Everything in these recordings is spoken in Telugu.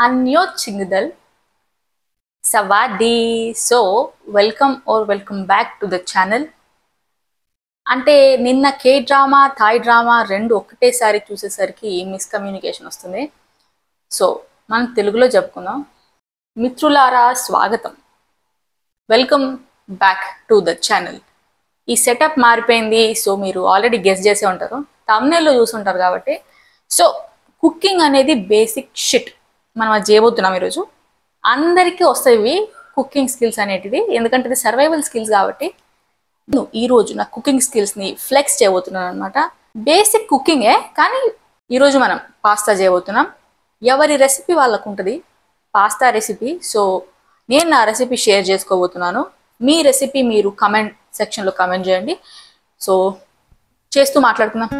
Annyo Chingadal. Savadi. So, welcome back to the channel. అంటే నిన్న కే డ్రామా థాయ్ డ్రామా రెండు ఒకటేసారి చూసేసరికి మిస్కమ్యూనికేషన్ వస్తుంది. సో మనం తెలుగులో చెప్పుకుందాం. మిత్రులారా స్వాగతం, welcome back to the channel. ఈ సెటప్ మారిపోయింది. సో మీరు ఆల్రెడీ గెస్ చేసే ఉంటారు, థంబ్నెయిల్లో చూసుంటారు కాబట్టి. సో కుకింగ్ అనేది బేసిక్ షిట్ మనం అది చేయబోతున్నాం ఈరోజు. అందరికీ వస్తాయి కుకింగ్ స్కిల్స్ అనేటివి, ఎందుకంటే ఇది సర్వైవల్ స్కిల్స్ కాబట్టి. ఈరోజు నా కుకింగ్ స్కిల్స్ని ఫ్లెక్స్ చేయబోతున్నాను అనమాట. బేసిక్ కుకింగే, కానీ ఈరోజు మనం పాస్తా చేయబోతున్నాం. ఎవరి రెసిపీ వాళ్ళకు ఉంటుంది పాస్తా రెసిపీ. సో నేను నా రెసిపీ షేర్ చేసుకోబోతున్నాను. మీ రెసిపీ మీరు కమెంట్ సెక్షన్లో కమెంట్ చేయండి. సో చేస్తూ మాట్లాడుకుందాం.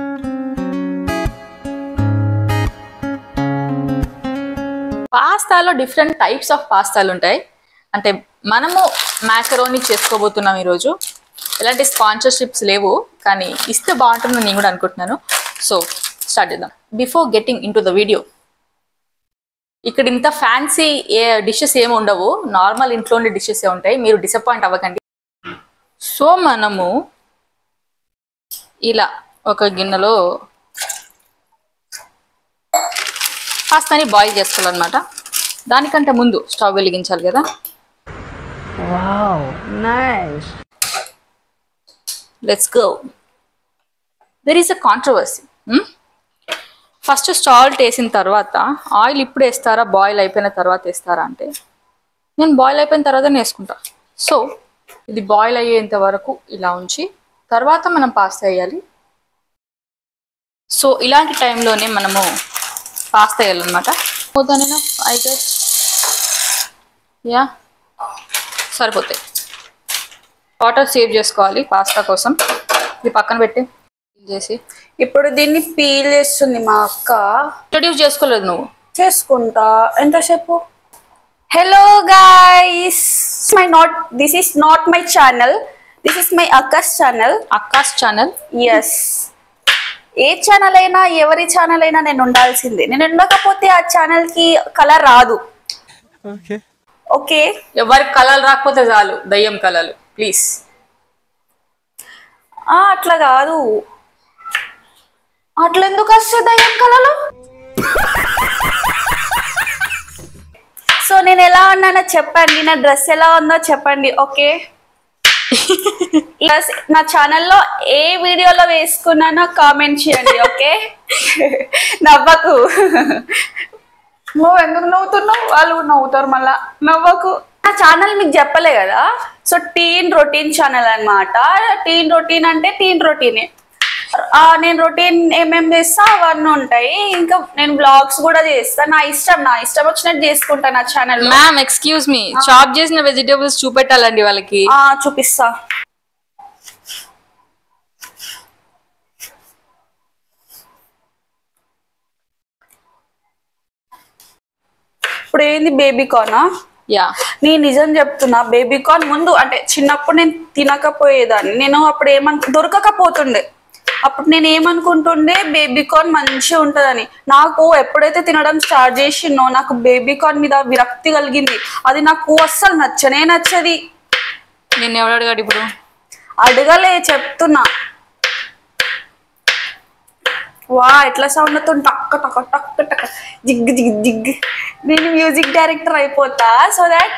పాస్తాలో డిఫరెంట్ టైప్స్ ఆఫ్ పాస్తాలు ఉంటాయి. అంటే మనము మ్యాకరోనీ చేసుకోబోతున్నాం ఈరోజు. ఎలాంటి స్పాన్సర్షిప్స్ లేవు, కానీ ఇస్తే బాగుంటుందని నేను కూడా అనుకుంటున్నాను. సో స్టార్ట్ చేద్దాం. Before getting in to the video, ఇక్కడ ఇంత ఫ్యాన్సీ డిషెస్ ఏమి ఉండవు, నార్మల్ ఇంట్లో ఉండే డిషెస్ ఏ ఉంటాయి. మీరు డిసప్పాయింట్ అవ్వకండి. సో మనము ఇలా ఒక గిన్నెలో పాస్తాని బాయిల్ చేసుకోవాలన్నమాట. దానికంటే ముందు స్టవ్ వెలిగించాలి కదా. Wow, nice. Let's go. There is a controversy. First salt వేసిన తర్వాత ఆయిల్ ఇప్పుడు వేస్తారా, బాయిల్ అయిపోయిన తర్వాత వేస్తారా అంటే, నేను బాయిల్ అయిపోయిన తర్వాతనే వేసుకుంటా. సో ఇది బాయిల్ అయ్యేంత వరకు ఇలా ఉంచి తర్వాత మనం పాస్తా వేయాలి. సో ఇలాంటి టైంలోనే మనము పాస్తా వేయాలన్నమాట. పోతానేనా ఐ గెస్ యా సరిపోతాయి. వాటర్ సేవ్ చేసుకోవాలి పాస్తా కోసం. ఇది పక్కన పెట్టి చేసి ఇప్పుడు దీన్ని పీల్ చేస్తుంది మా అక్క. ఇంట్రొడ్యూస్ చేసుకోలేదు నువ్వు? చేసుకుంటా, ఎంతసేపు. Hello guys, this is not my channel, this is my అక్కస్ ఛానల్. అక్కాస్ ఛానల్. ఎస్, ఏ ఛానల్ అయినా ఎవరి ఛానల్ అయినా నేను ఉండాల్సిందే. నేను ఉండకపోతే ఆ ఛానల్ కి కలర్ రాదు. ఓకే, ఎవరికి కళలు రాకపోతే చాలు, దయ్యం కళలు ప్లీజ్. అట్లా కాదు, అట్లా ఎందుకు వస్తుంది దయ్యం కళలు? సో నేను ఎలా ఉన్నానో చెప్పండి, నా డ్రెస్ ఎలా ఉందో చెప్పండి. ఓకే, నా ఛానల్లో ఏ వీడియోలో వేసుకున్నానో కామెంట్ చేయండి. ఓకే, నవ్వకు. నువ్వు ఎందుకు నవ్వుతున్నావు? వాళ్ళు నవ్వుతారు మళ్ళా, నవ్వకు. నా ఛానల్ మీకు చెప్పలే కదా. సో టీన్ రొటీన్ ఛానల్ అనమాట. టీన్ రొటీన్ అంటే టీన్ రొటీనే. నేను రొటీన్ ఏమేమి చేస్తా అవన్నీ ఉంటాయి. ఇంకా నేను బ్లాగ్స్ కూడా చేస్తా. నా ఇష్టం వచ్చినట్టు చేసుకుంటా నా channel. Ma'am excuse me, chop చేసిన వెజిటేబుల్స్ చూపెట్టాలండి వాళ్ళకి. చూపిస్తా. ఇప్పుడు ఏంది, బేబీ కార్నా? యా, నేను నిజం చెప్తున్నా. బేబీ కార్న్ ముందు అంటే చిన్నప్పుడు నేను తినకపోయేదాన్ని. నేను అప్పుడు దొరకకపోతుండే. అప్పుడు నేను ఏమనుకుంటుండే, బేబీ కార్న్ మంచిగా ఉంటుందని. నాకు ఎప్పుడైతే తినడం స్టార్ట్ చేసినో నాకు బేబీ కార్న్ మీద విరక్తి కలిగింది. అది నాకు అస్సలు నచ్చది. నేను ఎవరు అడిగాడు ఇప్పుడు? అడగలే, చెప్తున్నా. వా, ఎట్లా సౌండ్ అవుతుంది, టక్ టక్ టక్ టక్, జిగ్ జిగ్ జిగ్. నేను మ్యూజిక్ డైరెక్టర్ అయిపోతా. సో దాట్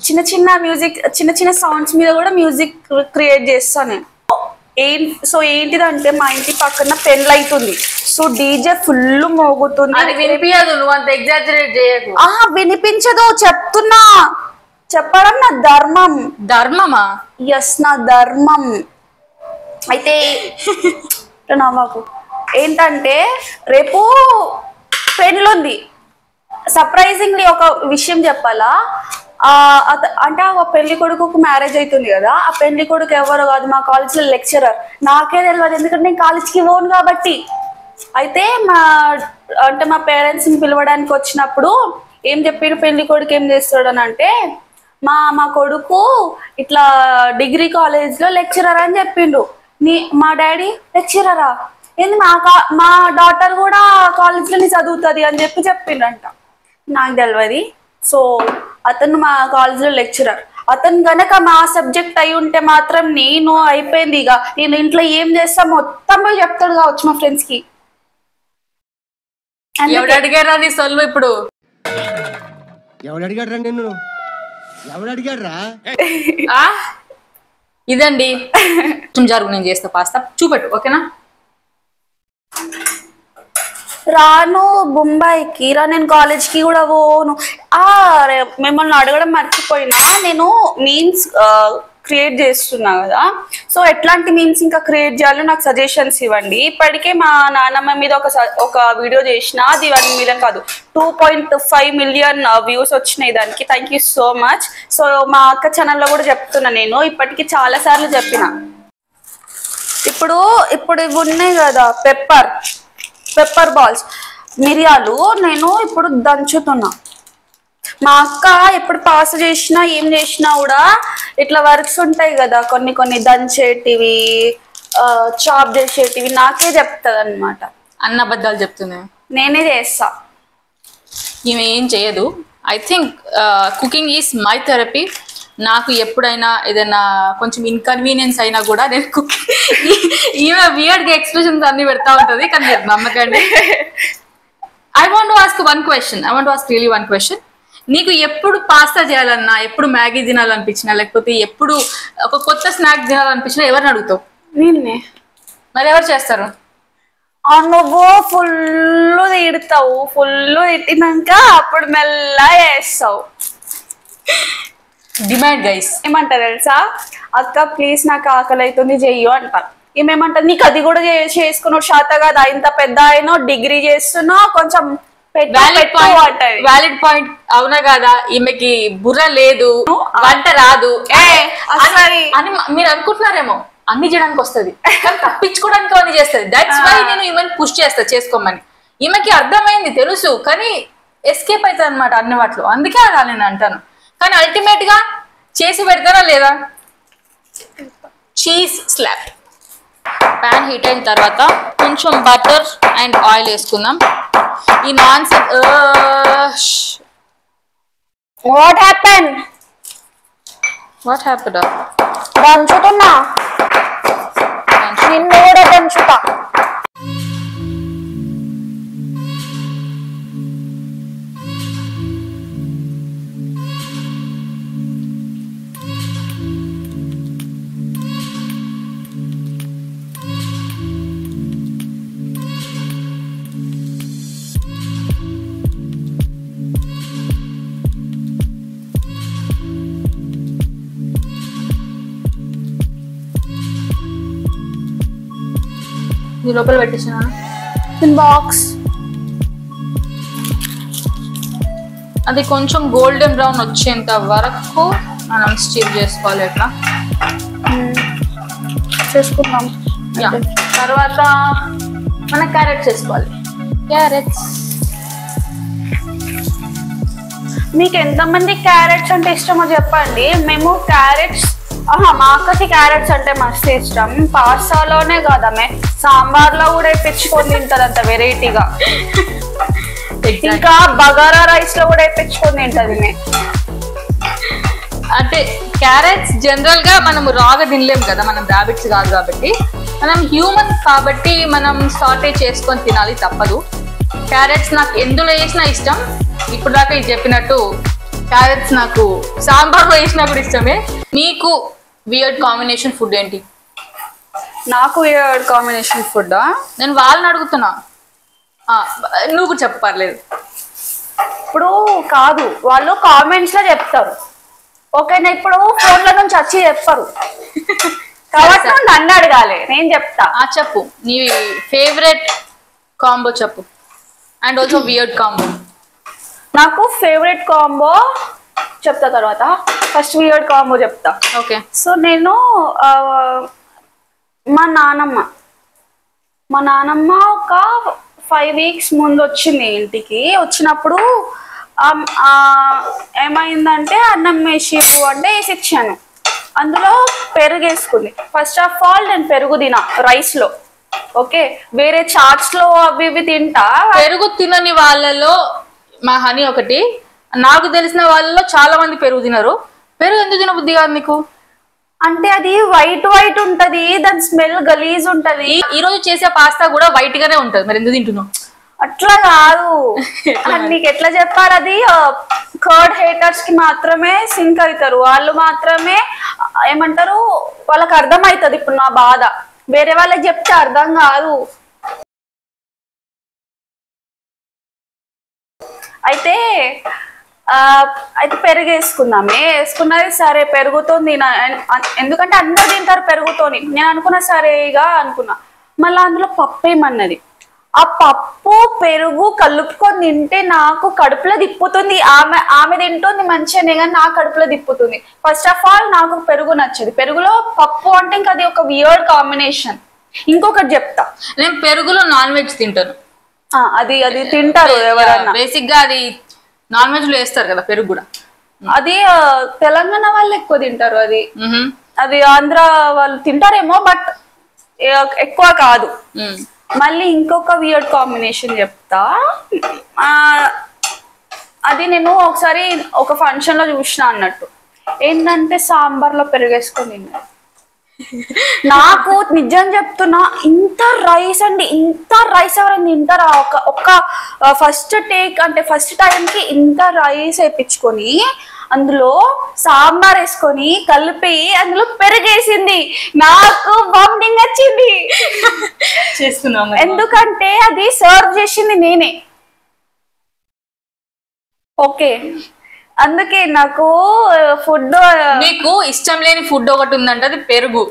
చిన్న చిన్న సౌండ్స్ మీద కూడా మ్యూజిక్ క్రియేట్ చేస్తాను నేను. సో ఏంటిదంటే, మా ఇంటి పక్కన పెళ్ళి అవుతుంది. సో డీజే ఫుల్ మోగుతుంది. అది వినిపించదు, నువ్వు అంత ఎగ్జాజరేట్ చేయకు. వినిపించదు, చెప్తున్నా. చెప్పడం నా ధర్మం. ధర్మమా? ఎస్, నా ధర్మం. అయితే నవ్వకు. ఏంటంటే రేపు పెళ్ళుంది. సర్ప్రైజింగ్లీ ఒక విషయం చెప్పాలా. అంటే ఆ పెళ్లి కొడుకు మ్యారేజ్ అవుతుంది కదా. ఆ పెళ్లి కొడుకు ఎవరు కాదు, మా కాలేజ్లో లెక్చరర్. నాకే తెలియదు, ఎందుకంటే నేను కాలేజ్కి పోను కాబట్టి. అయితే మా పేరెంట్స్ని పిలవడానికి వచ్చినప్పుడు ఏం చెప్పిండు, పెళ్లి కొడుకు ఏం చేస్తాడు అని అంటే, మా కొడుకు ఇట్లా డిగ్రీ కాలేజ్లో లెక్చరర్ అని చెప్పిండు. మా డాడీ లెక్చరరా ఏంది, మా డాటర్ కూడా కాలేజ్లోనే చదువుతుంది అని చెప్పిండంట. నాకు తెలియదు. సో అతను మా కాలేజ్లో లెక్చరర్. అతను గనక మా సబ్జెక్ట్ అయి ఉంటే మాత్రం నేను అయిపోయింది. ఇక నేను ఇంట్లో ఏం చేస్తా మొత్తం పోయి చెప్తాడు కావచ్చు మా ఫ్రెండ్స్ కి. ఎవడు అడిగారా నీ సొల్లు ఇప్పుడు? ఎవడు అడిగాడు రా నిన్ను? ఎవడు అడిగాడు రా? ఇదండి జరుగు, నేను చేస్తా పాస్తా, చూపెట్టు. ఓకేనా? రాను బొంబాయికి రా, నేను కాలేజ్కి కూడా పోను. మిమ్మల్ని అడగడం మర్చిపోయినా, నేను మీమ్స్ క్రియేట్ చేస్తున్నా కదా. సో ఎట్లాంటి మీమ్స్ ఇంకా క్రియేట్ చేయాలో నాకు సజెషన్స్ ఇవ్వండి. ఇప్పటికే మా నాన్నమ్మ మీద ఒక వీడియో చేసిన, అది 1 మిలియన్ కాదు 2.5 మిలియన్ వ్యూస్ వచ్చినాయి దానికి. Thank you so much. So మా అక్క ఛానల్లో కూడా చెప్తున్నా, నేను ఇప్పటికి చాలా సార్లు చెప్పిన. ఇప్పుడు ఇవి ఉన్నాయి కదా పెప్పర్ బాల్స్, మిరియాలు, నేను ఇప్పుడు దంచుతున్నా. మా అక్క ఎప్పుడు పాస్ చేసినా ఏం చేసినా కూడా ఇట్లా వర్క్స్ ఉంటాయి కదా, కొన్ని దంచేటివి, చాప్ చేసేటివి నాకే చెప్తుంది అనమాట. అన్న అబద్ధాలు చెప్తుంది, నేనే చేస్తా. ఈమె ఏం చేయదు. I think cooking is my therapy. నాకు ఎప్పుడైనా ఏదైనా కొంచెం ఇన్కన్వీనియన్స్ అయినా కూడా నేను ఈమె వియర్డ్గా ఎక్స్ప్రెషన్స్ అన్ని పెడతా ఉంటుంది, కానీ మీరు నమ్మకండి. I want to ask really one question. నీకు ఎప్పుడు పాస్తా చేయాలన్నా, ఎప్పుడు మ్యాగీ తినాలనిపించినా, లేకపోతే ఎప్పుడు ఒక కొత్త స్నాక్ తినాలనిపించినా ఎవరిని అడుగుతావు? నిన్నే. మరి ఎవరు చేస్తారు? నువ్వు ఫుల్ తిడతావు, ఫుల్ తిట్టినాక అప్పుడు మెల్లగా చేస్తావు. Demand guys. ఏమంటారు తెలుసా, అక్క ప్లీజ్ నాకు ఆకలి అవుతుంది చెయ్యు అంటారు. ఏమేమంటారు, నీకు అది కూడా చేసుకున్నావు శాత కదా, ఇంత పెద్ద అయినా డిగ్రీ చేస్తున్నావు, కొంచెం వ్యాలిడ్ పాయింట్. అవునా కదా? ఈమెకి బుర్ర లేదు, వంట రాదు అని మీరు అనుకుంటున్నారేమో. అన్ని చేయడానికి వస్తుంది, కానీ తప్పించుకోవడానికి అవన్నీ చేస్తుంది. దట్స్ వై నేను ఈమెను పుష్ చేస్తా చేసుకోమని. ఈమెకి అర్థమైంది, తెలుసు, కానీ ఎస్కేప్ అవుతుంది అనమాట అన్ని వాటిలో. అందుకే అలా నేను అంటాను. కానీ అల్టిమేట్ గా చేసి పెడతారా లేదా? Cheese slab. ప్యాన్ హీట్ అయిన తర్వాత కొంచెం బటర్ అండ్ ఆయిల్ వేసుకుందాం. ఈ నాన్ వాట్ హ్యాపెన్ దంచుతున్నా, నిన్ను కూడా దంచుతా. లోపల పెట్టించిన బాక్స్ అది కొంచెం గోల్డెన్ బ్రౌన్ వచ్చేంత వరకు మనం స్టీమ్ చేసుకోవాలి. ఎట్లా చేసుకుందాం. తర్వాత మన క్యారెట్స్ వేసుకోవాలి. క్యారెట్స్ మీకు ఎంతమంది క్యారెట్స్ అంటే ఇష్టమో చెప్పండి. మేము క్యారెట్స్, మా అక్కకి క్యారెట్స్ అంటే మస్తు ఇష్టం. పాస్తాలోనే కాదమే, సాంబార్లో కూడా వేయించుకొని తింటది అంత వెరైటీగా. ఇంకా బగారా రైస్ లో కూడా వేయించుకొని తింటది. అంటే క్యారెట్స్ జనరల్ గా మనం రాగా తినలేము కదా, మనం ర్యాబిట్స్ కాదు కాబట్టి. మనం హ్యూమన్ కాబట్టి మనం సాటే చేసుకొని తినాలి, తప్పదు. క్యారెట్స్ నాకు ఎందులో వేసినా ఇష్టం. ఇప్పుడు దాకా ఇది చెప్పినట్టు క్యారెట్స్ నాకు సాంబార్లో వేసినా కూడా ఇష్టమే. మీకు వియర్డ్ కాంబినేషన్ ఫుడ్ ఏంటి? నాకు వియర్డ్ కాంబినేషన్ ఫుడ్ నేను వాళ్ళని అడుగుతున్నా, నువ్వు చెప్పర్లేదు. ఇప్పుడు కాదు, వాళ్ళు కామెంట్స్ లో చెప్తారు. ఓకేనా? ఇప్పుడు ఫోన్ల నుంచి వచ్చి చెప్పరు కాబట్టి నన్ను అడగాలి, నేను చెప్తా. చెప్పు, నీ ఫేవరెట్ కాంబో చెప్పు. And also weird combo. నాకు ఫేవరెట్ కాంబో చెప్తా, తర్వాత ఫస్ట్ వియర్డ్ కాంబో చెప్తా. ఓకే. సో నేను మా నానమ్మ ఒక 5 వీక్స్ ముందు వచ్చింది ఇంటికి. వచ్చినప్పుడు ఏమైందంటే అన్నం వేసి అంటే వేసి ఇచ్చాను. అందులో పెరుగు వేసుకుంది. ఫస్ట్ ఆఫ్ ఆల్ నేను పెరుగు తినా రైస్ లో. ఓకే, వేరే చాట్స్ లో అవి ఇవి తింటా. పెరుగు తినని వాళ్ళలో మా హనీ ఒకటి. నాకు తెలిసిన వాళ్ళలో చాలా మంది పెరుగు తినరు. పెరుగు ఎందుకు తినబుద్ధి కాదు నీకు? అంటే అది వైట్ ఉంటది, దాని స్మెల్ గలీజ్ ఉంటది. ఈ రోజు చేసే పాస్తా కూడా వైట్ గానే ఉంటది, మరి ఎందుకు తింటున్నావు? అట్లా కాదు, నీకు ఎట్లా చెప్పాలి, అది కర్డ్ హేటర్స్ కి మాత్రమే సింక్ అవుతారు, వాళ్ళు మాత్రమే ఏమంటారు, వాళ్ళకి అర్థం అవుతుంది ఇప్పుడు నా బాధ. వేరే వాళ్ళకి చెప్తే అర్థం కాదు. అయితే పెరుగు వేసుకున్నది సరే, పెరుగుతోంది. ఎందుకంటే అందరు తింటారు పెరుగుతోని, నేను అనుకున్నా సరేగా అనుకున్నా. మళ్ళీ అందులో పప్పు ఏమన్నది, ఆ పప్పు పెరుగు కలుపుకొని తింటే నాకు కడుపులో తిప్పుతుంది. ఆమె తింటుంది మంచిగానే, కానీ నాకు కడుపులో తిప్పుతుంది. ఫస్ట్ ఆఫ్ ఆల్ నాకు పెరుగు నచ్చదు. పెరుగులో పప్పు అంటే ఇంకా అది ఒక వియర్డ్ కాంబినేషన్. ఇంకొకటి చెప్తా, నేను పెరుగులో నాన్ వెజ్ తింటాను. అది తింటారు ఎవరన్నా, బేసిక్ గా అది నాన్ వెజ్ లో వేస్తారు కదా పెరుగు కూడా. అది తెలంగాణ వాళ్ళు ఎక్కువ తింటారు. అది ఆంధ్ర వాళ్ళు తింటారేమో, బట్ ఎక్కువ కాదు. మళ్ళీ ఇంకొక వియర్డ్ కాంబినేషన్ చెప్తా. అది నేను ఒకసారి ఒక ఫంక్షన్ లో చూసిన అన్నట్టు. ఏంటంటే సాంబార్ లో పెరుగేసుకొని తిన్నా. నాకు నిజం చెప్తున్నా, ఇంత రైస్ ఎవరైనా తింటారా? ఒక ఫస్ట్ టేక్ అంటే ఫస్ట్ టైం కి ఇంత రైస్ వేయించుకొని అందులో సాంబార్ వేసుకొని కలిపి అందులో పెరుగేసింది. నాకు వామిటింగ్ వచ్చింది. ఎందుకంటే అది సర్వ్ చేసింది నేనే. ఓకే, అందుకే నాకు ఫుడ్, నీకు ఇష్టం లేని ఫుడ్ ఒకటి ఉందంటే అది పెరుగు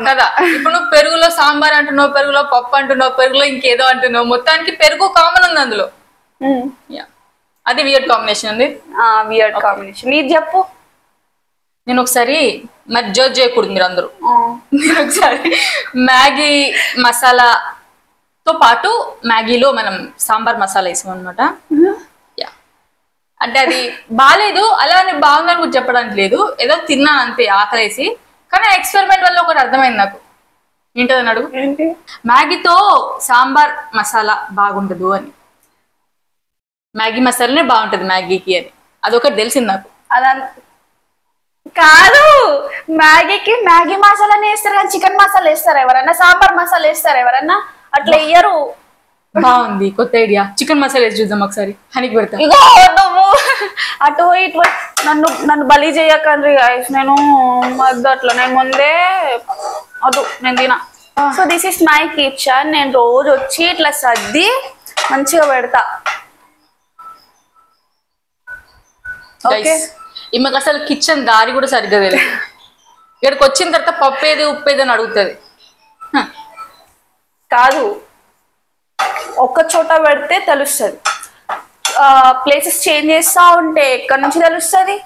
కదా. ఇప్పుడు నువ్వు పెరుగులో సాంబార్ అంటున్నావు, పెరుగులో పప్పు అంటున్నావు, పెరుగులో ఇంకేదో అంటున్నావు, మొత్తానికి పెరుగు కామన్ ఉంది అందులో. అది వియర్డ్ కాంబినేషన్ ఉంది. Weird combination. నీకు చెప్పు. నేను ఒకసారి మరి జడ్జ్ చేయకూడదు మీరు అందరూ. నేను ఒకసారి మ్యాగీ మసాలాతో పాటు మ్యాగీలో మనం సాంబార్ మసాలా వేసాం అనమాట. అంటే అది బాగాలేదు, అలా అని బాగుందని కూడా చెప్పడానికి లేదు, ఏదో తిన్నాను అంతే ఆకలేసి. కానీ ఎక్స్పెరిమెంట్ వల్ల ఒకటి అర్థమైంది నాకు. ఏంటని అడుగు. మ్యాగీతో సాంబార్ మసాలా బాగుండదు అని, మ్యాగీ మసాలానే బాగుంటది మ్యాగీకి అని అదొకటి తెలిసింది నాకు. కాదు, మ్యాగీకి మ్యాగీ మసాలానే వేస్తారు కానీ చికెన్ మసాలా వేస్తారు ఎవరన్నా? సాంబార్ మసాలా వేస్తారు ఎవరన్నా? అట్లా వేయరు. బాగుంది, కొత్త ఐడియా. చికెన్ మసాలా వేసి చూద్దాం ఒకసారి, హనీకి పెడతా. ఇగో నువ్వు అటు ఇటు నన్ను బలి చేయకండి. నేను అట్లా నేను ముందే నేను తినా. So this is my kitchen. నేను రోజు వచ్చి ఇట్లా సర్ది మంచిగా పెడతా. ఈమెకు అసలు కిచెన్ దారి కూడా సరిగ్గా తెలియదు. ఇక్కడికి వచ్చిన తర్వాత పప్పు ఏది ఉప్పు ఏది అని అడుగుతుంది. కాదు, ఒక్క చోట పెడితే తెలుస్తుంది. ప్లేసెస్ చేంజ్ చేస్తా ఉంటే ఎక్కడి నుంచి తెలుస్తుంది?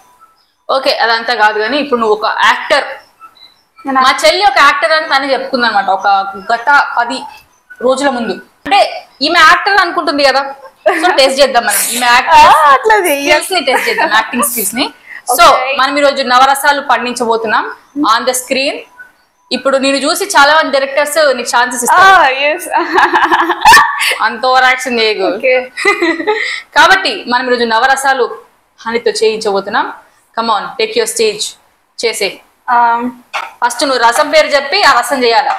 ఓకే, అదంతా కాదు. కానీ ఇప్పుడు నువ్వు ఒక యాక్టర్, మా చెల్లి ఒక యాక్టర్ అని తనే చెప్పుకుంది అనమాట ఒక గత 10 రోజుల ముందు. అంటే ఈమె యాక్టర్ అనుకుంటుంది కదా, సో టెస్ట్ చేద్దాం మనం ఈమె యాక్టింగ్ ని టెస్ట్ చేద్దాం, యాక్టింగ్ స్కిల్స్ ని. సో మనం ఈరోజు నవరసాలు పండించబోతున్నాం ఆన్ ద స్క్రీన్. ఇప్పుడు నేను చూసి చాలా మంది డైరెక్టర్స్ నీకు ఛాన్సెస్ ఇస్తారు, అంత ఓవర్ యాక్షన్ చేయకు. కాబట్టి మనం ఈరోజు నవరసాలు హనీతో చేయించబోతున్నాం. Come on, take your stage. చేసే ఫస్ట్ నువ్వు రసం పేరు చెప్పి ఆ రసం చేయాలా,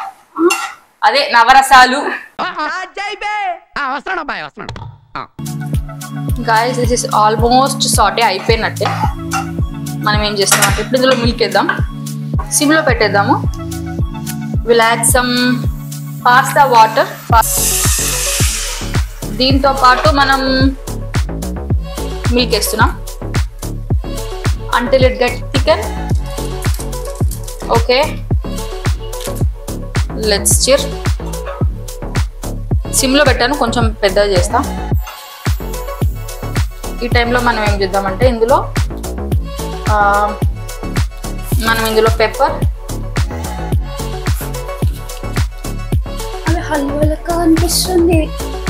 అదే నవరసాలు. Guys, this is almost saute అయిపోయినట్టే. మనం ఏం చేస్తాం అంటే ఇప్పుడు ఇందులో మిల్క్ వేద్దాం, సిమ్ లో పెట్టేద్దాము. Will add some pasta water. దీంతో పాటు మనం మిల్క్ వేస్తున్నాం until it gets thicken. Okay, let's stir. SIM లో పెట్టాను, కొంచెం పెద్దగా చేస్తా. ఈ టైంలో మనం ఏం చేద్దామంటే ఇందులో పెప్పర్, హల్వాలకా అనిపిస్తుంది.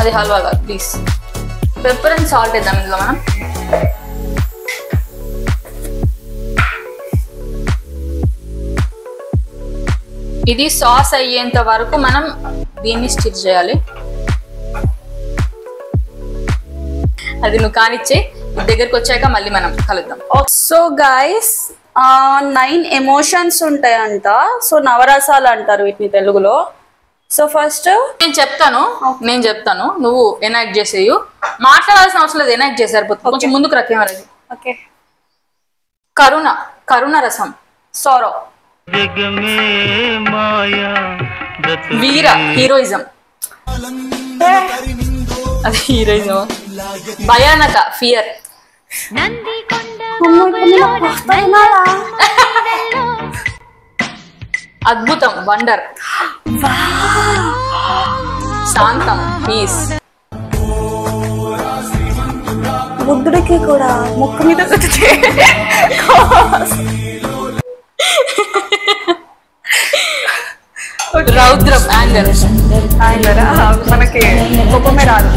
అది హల్వా కాదు ప్లీజ్. పెప్పర్ అండ్ సాల్ట్ వేద్దాం ఇందులో మనం. ఇది సాస్ అయ్యేంత వరకు మనం దీన్ని స్టిర్ చేయాలి. అది నువ్వు కానిచ్చే, దగ్గరికి వచ్చాక మళ్ళీ మనం కలుద్దాం. సో గైస్ 9 ఎమోషన్స్ ఉంటాయంట. సో నవరసాలు అంటారు వీటిని తెలుగులో. సో ఫస్ట్ నేను చెప్తాను, నువ్వు ఎనాక్ట్ చేసేయు. మాట్లాడాల్సిన అవసరం లేదు, ఎనాక్ట్ చేసారు. కొంచెం ముందుకు రా కెమెరా. ఓకే. కరుణ రసం. సారో. వీర హీరోయిజం. అది హీరోయిజం. భయానక ఫియర్. అద్భుతం వండర్. శాంతం పీస్. బుద్ధుడికి కూడా ముక్కు మీద రౌద్రం యాంగర్. మనకి కోపమే రాదు.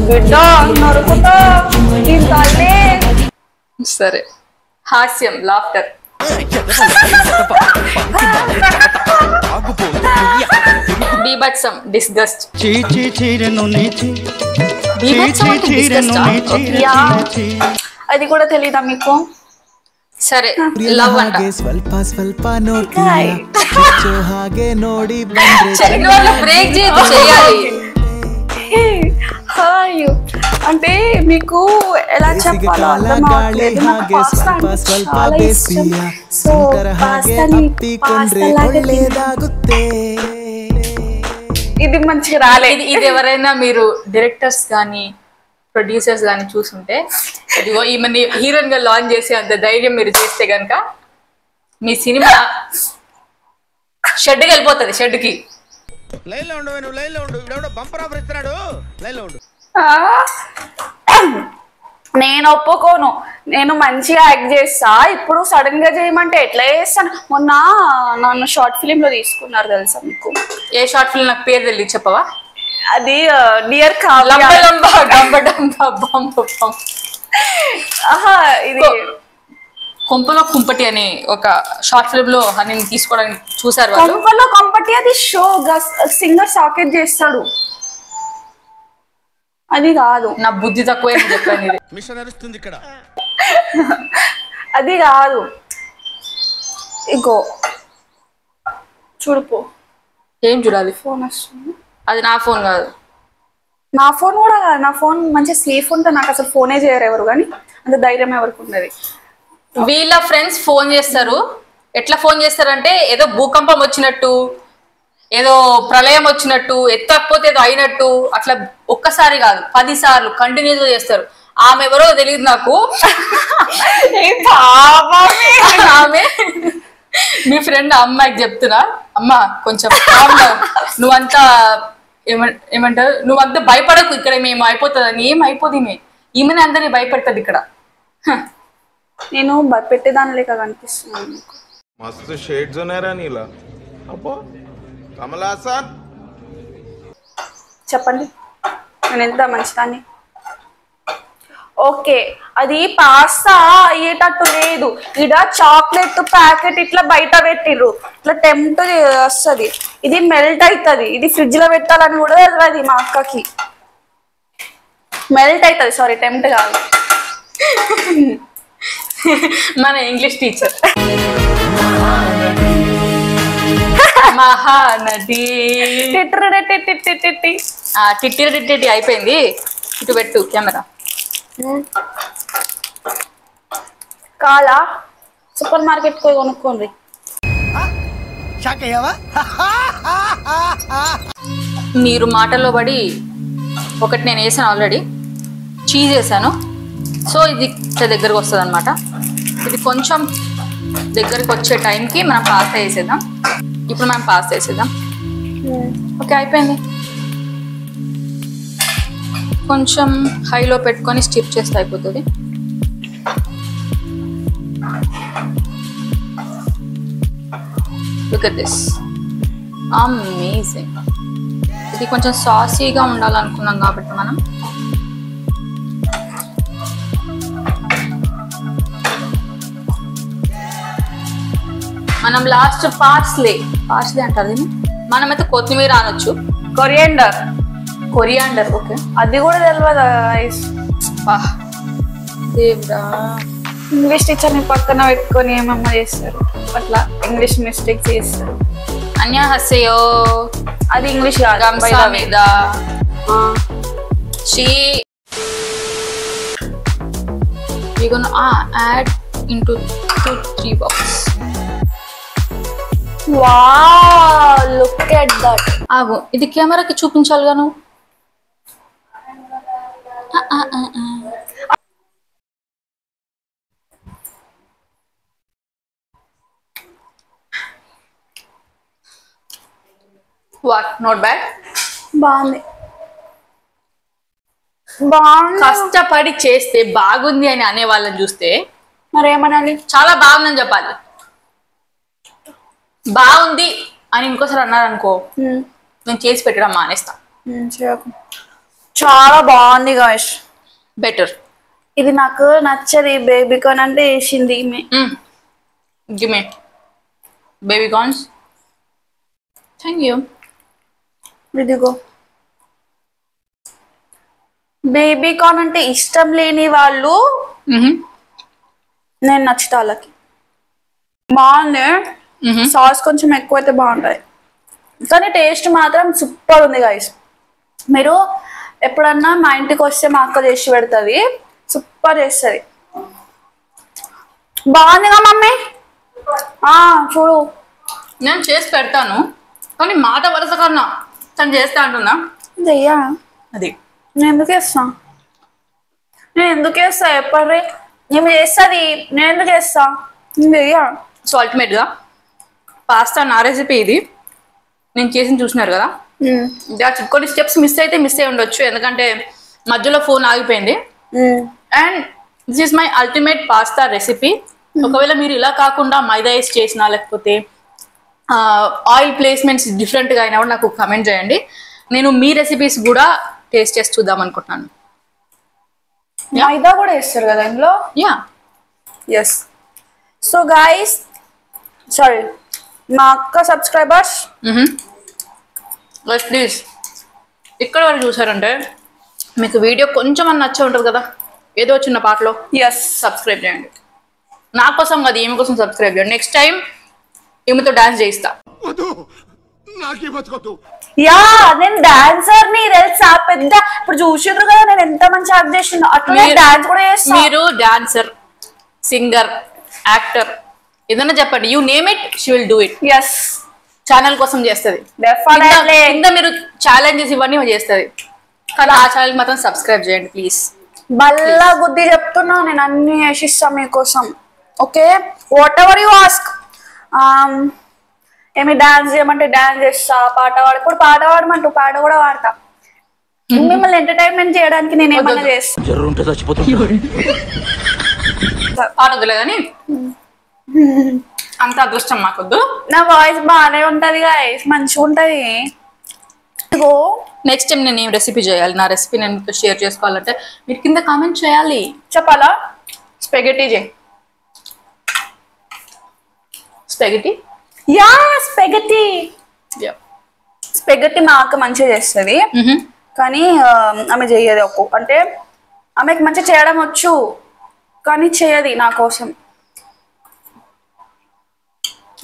బిడ్డ నరుకుతా సరే. హాస్యం లాఫ్టర్. బీభత్సం డిస్గస్ట్. అది కూడా తెలీదా మీకు? సరే. లవ్ అంట. బ్రేక్ చేయాలి అంటే మీకు ఎలా చెప్పాలో అర్థం అవ్వట్లేదు. నాకు పాస్తా అంటే చాలా ఇష్టం. సో పాస్తాని ఇది మంచిగా రాలేదు. ఇది ఎవరైనా మీరు డైరెక్టర్స్ కానీ ప్రొడ్యూసర్స్ కానీ చూసుంటే, ఇదిగో ఈమెని హీరోయిన్ గా లాంచ్ చేసి అంత ధైర్యం మీరు చేస్తే గనక మీ సినిమా షెడ్కి వెళ్ళిపోతుంది. షెడ్కి నేను ఒప్పుకోను. నేను మంచిగా యాక్ట్ చేస్తా. ఇప్పుడు సడన్ గా చేయమంటే ఎట్లా చేస్తాను? మొన్న నన్ను షార్ట్ ఫిలిం లో తీసుకున్నారు తెలుసా మీకు? ఏ షార్ట్ ఫిల్మ్ నాకు పేరు తెలియదు, చెప్పవా? అది డియర్ ఇది కొంపలో కుంపటి అని ఒక షార్ట్ ఫిల్మ్ లో నేను తీసుకోవడానికి చూసారు. కొంపలో కుంపటి అది షో సింగర్ సాకెట్ చేస్తాడు. అది కాదు. నా బుద్ధి తక్కువ చెప్పాను. అది కాదు. ఇగో చూడుపో. ఏం చూడాలి? ఫోన్ వస్తుంది. అది నా ఫోన్ కాదు. నా ఫోన్ కూడా కాదు. నా ఫోన్ మంచిగా సేఫ్ ఉంటే నాకు అసలు ఫోనే చేయరు ఎవరు, కానీ అంత ధైర్యం ఎవరికి ఉన్నది. వీళ్ళ ఫ్రెండ్స్ ఫోన్ చేస్తారు. ఎట్లా ఫోన్ చేస్తారంటే ఏదో భూకంపం వచ్చినట్టు, ఏదో ప్రళయం వచ్చినట్టు, ఎత్తకపోతే ఏదో అయినట్టు, అట్లా ఒక్కసారి కాదు 10 సార్లు కంటిన్యూస్ గా చేస్తారు. ఆమె ఎవరో తెలియదు నాకు. ఆమె మీ ఫ్రెండ్ అమ్మాయికి చెప్తున్నా, అమ్మ కొంచెం నువ్వంతా ఏమంటారు, నువ్వంతా భయపడకు, ఇక్కడ మేము అయిపోతుందని. ఏం అయిపోతుంది? ఈమెనే అందరినీ భయపెడుతుంది ఇక్కడ. నేను భయపెట్టేదాని లేక కనిపిస్తున్నాను. మస్తు షేడ్స్ ఉన్నారా నీలా? అబ్బో కమలాసన్. చెప్పండి, నేను ఎంత మంచిదాన్ని. ఓకే, అది పాస్తా అయ్యేటట్టు లేదు. ఇడ చాక్లెట్ ప్యాకెట్ ఇట్లా బయట పెట్టిర్రు, ఇట్లా టెంప్ట్ వస్తుంది. ఇది మెల్ట్ అవుతుంది. ఇది ఫ్రిడ్జ్ లో పెట్టాలని కూడా తెలియదు మా అక్కకి. మెల్ట్ అవుతుంది. సారీ, టెంప్ట్ కాదు. మన ఇంగ్లీష్ టీచర్. మహానటి. టిట్టి అయిపోయింది. ఇటు పెట్టు కెమెరా. కాలా సూపర్ మార్కెట్ పోయి కొనుక్కోండి. మీరు మాటల్లో పడి ఒకటి నేను వేసాను, ఆల్రెడీ చీజ్ వేసాను. సో ఇది దగ్గరకు వస్తుంది అనమాట. ఇది కొంచెం దగ్గరికి వచ్చే టైంకి మనం పాస్తా వేసేద్దాం. ఇప్పుడు మనం పాస్తా వేసేద్దాం. ఓకే, అయిపోయింది. కొంచెం హైలో పెట్టుకొని స్టిప్ చేస్తే అయిపోతుంది. Look at this, amazing. ఇది కొంచెం సాసీగా ఉండాలనుకున్నాం కాబట్టి మనం లాస్ట్ పార్స్లే అంటారు దీన్ని. మనమైతే కొత్తిమీర అనొచ్చు. కొరియండర్. కొరియాండర్. ఓకే, అది కూడా తెలియదు గైస్. దేవుడా. ఇంగ్లీష్ టీచర్ని పక్కన పెట్టుకొని ఏమన్నా చేస్తారు, అట్లా ఇంగ్లీష్ మిస్టేక్స్ చేస్తారు. అన్యాహస్యో అది ఇంగ్లీష్ కాదు. గంసామిదా she we gonna add into 2-3 boxes. Wow, look at that. ఆగు, ఇది కెమెరాకి చూపించాలిగా నువ్వు. What, not bad. బాగుంది. బాగుంది. కష్టపడి చేస్తే బాగుంది అని అనే వాళ్ళని చూస్తే మరి ఏమనాలి? చాలా బాగుందని చెప్పాలి. బాగుంది అని ఇంకోసారి అన్నారనుకో, నేను చేసి పెట్టడం మానేస్తా. చాలా బాగుంది గాయస్. బెటర్. ఇది నాకు నచ్చది. బేబీ కార్న్ అంటే వేసింది give me baby corns. Thank you. ఇదిగో బేబీ కార్న్ అంటే ఇష్టం లేని వాళ్ళు నేను నచ్చుతా వాళ్ళకి. బాగుంది. సాస్ కొంచెం ఎక్కువైతే బాగుంటుంది, కానీ టేస్ట్ మాత్రం సూపర్ ఉంది గైస్. మీరు ఎప్పుడన్నా మా ఇంటికి వస్తే మా అక్క చేసి పెడుతుంది, సూపర్ చేస్తుంది. బాగుందిగా మమ్మీ? చూడు, నేను చేసి పెడతాను, కానీ మాట వరుస కన్నా తను చేస్తా అంటున్నా. చెయ్యా అది నేను ఎందుకు వేస్తా? ఎప్పటి నేను చేస్తుంది, నేను ఎందుకు వేస్తా? చెయ్యా. సో అల్టిమేట్గా పాస్తా నా రెసిపీ ఇది. నేను చేసి చూసినారు కదా, కొన్ని స్టెప్స్ మిస్ అయి ఉండొచ్చు, ఎందుకంటే మధ్యలో ఫోన్ ఆగిపోయింది. And this is my ultimate pasta recipe. ఒకవేళ మీరు ఇలా కాకుండా మైదా వేసి చేసినా, లేకపోతే ఆయిల్ ప్లేస్మెంట్స్ డిఫరెంట్గా అయినా కూడా నాకు కమెంట్ చేయండి. నేను మీ రెసిపీస్ కూడా టేస్ట్ చేసి చూద్దాం అనుకుంటున్నాను. మైదా కూడా వేస్తారు కదా ఇందులో? Yeah, yes. So guys, sorry మా అక్క సబ్స్క్రైబర్స్, ప్లీజ్ ఇక్కడ వరకు చూసారంటే మీకు వీడియో కొంచెం అని నచ్చే ఉంటుంది కదా, ఏదో చిన్న పాటలో. ఎస్, సబ్స్క్రైబ్ చేయండి. నా కోసం కాదు, ఈమె కోసం సబ్స్క్రైబ్ చేయండి. నెక్స్ట్ టైం ఈమెతో డాన్స్ చేయిస్తా. యా, నేను డాన్సర్ ని తెలుసా, పెద్ద. ఇప్పుడు చూసిండ్రు కదా నేను ఎంత మంచి యాక్ట్ చేసిన, అట్లా డాన్స్ కూడా చేస్తా. మీరు డాన్సర్, సింగర్, యాక్టర్ ఏదైనా చెప్పండి, you name it, she will do it. Yes, channel కోసం చేస్తుంది. కింద మీరు ఛాలెంజెస్ ఇవన్నీ చేస్తుంది, కానీ ఆ ఛానల్ మాత్రం సబ్స్క్రైబ్ చేయండి ప్లీజ్. మళ్ళా బుద్ధి చెప్తున్నా, నేను అన్ని వేసిస్తా మీకోసం. Okay, what ever you ask. ఏమి డాన్స్ చేయమంటే డాన్స్ చేస్తా, పాట ఇప్పుడు పాట పాడమంటూ పాట కూడా పాడతా. మిమ్మల్ని ఎంటర్టైన్మెంట్ చేయడానికి నేను ఏమన్నా చేస్తా. పాట వద్దులే కానీ అంత అదృష్టం మాకొద్దు. నా వాయిస్ బాగానే ఉంటది గాయస్, మంచిగా ఉంటది. నెక్స్ట్ టైం నేను ఏం రెసిపీ చేయాలి, నా రెసిపీ నేను షేర్ చేసుకోవాలంటే మీరు కింద కామెంట్ చేయాలి. చెప్పాలా? స్పెగెటీ చేయి. స్పెగెటీ? Yeah, spaghetti. స్పెగెటీ మా అక్క మంచిగా చేస్తుంది, కానీ ఆమె చెయ్యదు. అంటే ఆమెకి మంచిగా చేయడం వచ్చు, కానీ చేయది నా కోసం.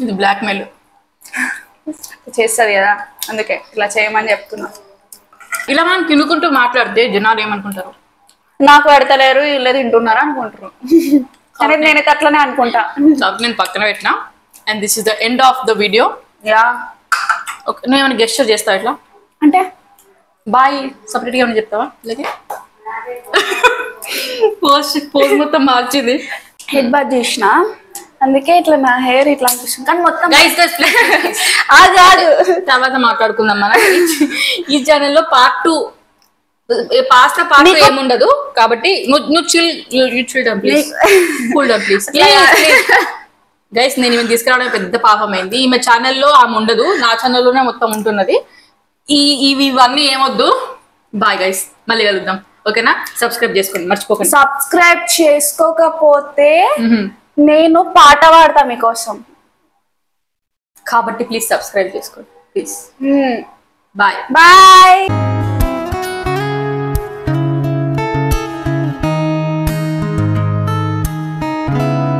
ఇది బ్లాక్ మెయిల్ చేస్తుంది కదా, అందుకే ఇలా చేయమని చెప్తున్నా. ఇలా మనం తినుకుంటూ మాట్లాడితే జనాలు ఏమనుకుంటారు, నాకు పెడతలేరు ఇల్లు తింటున్నారు అనుకుంటారు. కానీ నేనైతే అట్లనే అనుకుంటా. నేను పక్కన పెట్టినా. And this is the end of the video. Yeah, okay, నువ్వు ఏమైనా గెస్చర్ చేస్తావు ఇట్లా అంటే? బాయ్ సపరేట్గా ఏమైనా చెప్తావా? లేకపోతే పోజ్ మొత్తం మార్చింది. హెడ్ బాత్ చేసిన, అందుకే ఇట్లా నా హెయిర్ ఇట్లా అనిపిస్తుంది. కానీ మొత్తం తర్వాత మాట్లాడుకుందాం. మనం ఈ ఛానల్లో పార్ట్ 2 పాస్తా పార్ట్ 2 ఏముండదు, కాబట్టి నువ్వు chill down please, cool down please. Guys, నేను ఈమె తీసుకురావడం పెద్ద పాపమైంది. ఈమె ఛానల్లో ఆమె ఉండదు, నా ఛానల్లోనే మొత్తం ఉంటున్నది. ఇవన్నీ ఏమొద్దు. బాయ్ గైస్, మళ్ళీ కలుద్దాం. ఓకేనా? సబ్స్క్రైబ్ చేసుకోండి మర్చిపోకండి. సబ్స్క్రైబ్ చేసుకోకపోతే నేను పాట పాడతా మీకోసం, కాబట్టి ప్లీజ్ సబ్స్క్రైబ్ చేసుకోండి ప్లీజ్. Bye bye. బాయ్.